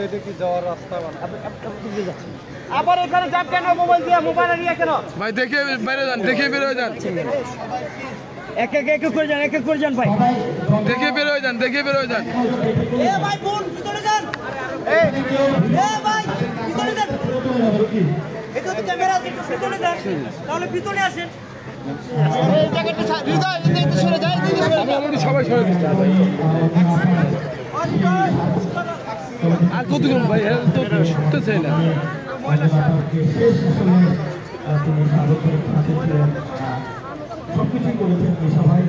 এটা কি যাওয়ার রাস্তা আবার এখানে যাব কেন? মোবাইল দিয়ে মোবাইল নিয়ে কেন? ভাই দেখে বেরো যান, দেখে বেরো যান, এক করে যান, এক করে যান ভাই, দেখে বেরো যান, দেখে বেরো যান। এ ভাই বোন ভিতরে যান, এ ভাই ভিতরে যান, এটা তো ক্যামেরা আছে, ভিতরে যান, তাহলে ভিতরে আসেন। এই জায়গাটা হৃদয় একটু সরে যায়, আমি অলরেডি সবাই সরে দিচ্ছি। আর কতক্ষণ ভাই তো শুনতেছে না। সবকিছু করেছেন এই সভায়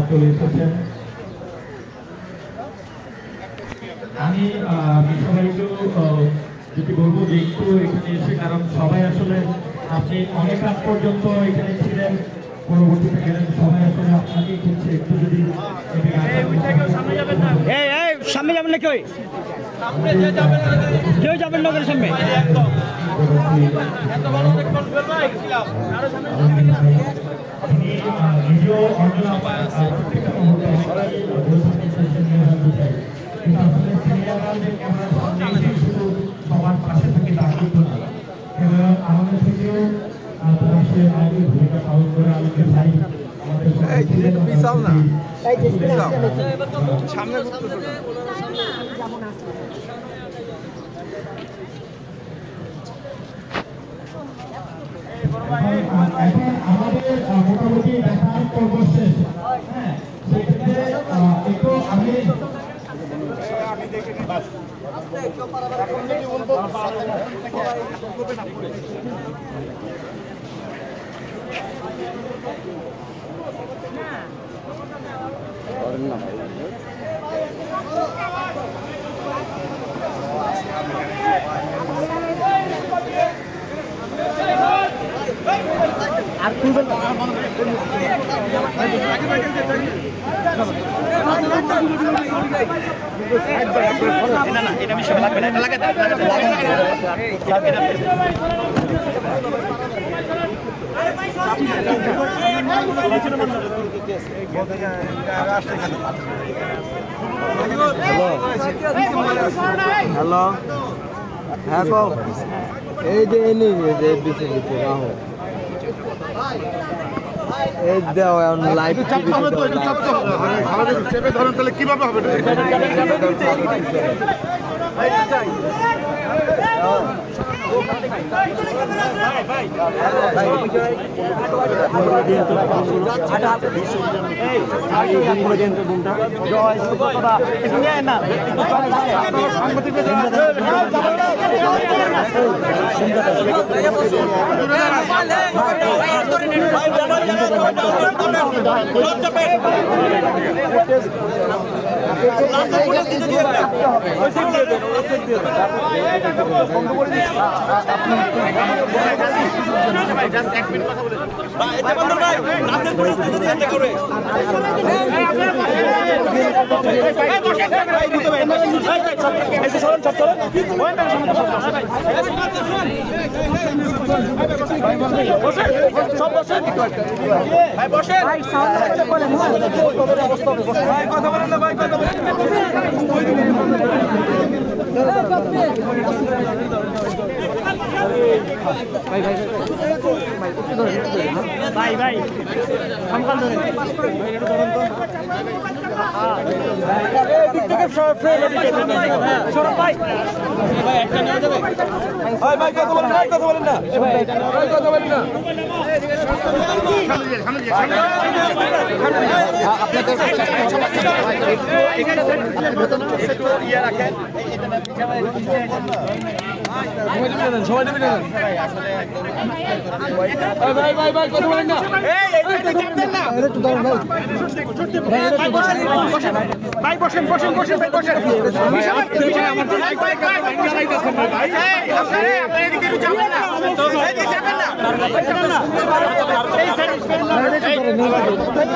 চলে এসেছেন। আমি সবাই একটু যদি বলবো যে একটু এখানে এসে, কারণ সবাই আসলে আপনি অনেক রাত পর্যন্ত এখানে ছিলেন, পরবর্তীতে গেলেন, সবাই আসলে আপনাকেই খুঁজছে, একটু যদি সামনে যাবেন না, কেউ যাবেন না সামনে। সবার পাশে থেকে তা কিন্তু না, এবং আমাদের থেকেও ভূমিকা পালন করে আমাদের ভাই আমাদের মোটামুটি দেখার পর্ব শেষ। হ্যাঁ, সেক্ষেত্রে একটু আমি আর খুলবেন না, এটা বিষয় লাগবে না, লাগাতে হ্যালো, হ্যাঁ কও। এই যে এনে যে বিছে দিতে রাহো, এই দাও লাইভ টিভি আমাদের চেপে ধরেন, তাহলে কিভাবে হবে? ভাই ভাই সংকাল ধরে একটা নেওয়া যাবে। ভাই কথা বলেন, কথা বলেন না, কথা বলেন না। সবাই নেবে না, ভাই কথা বলেন না। ভাই বসেন বসেন বসেন ভাই বসেন। আপনারা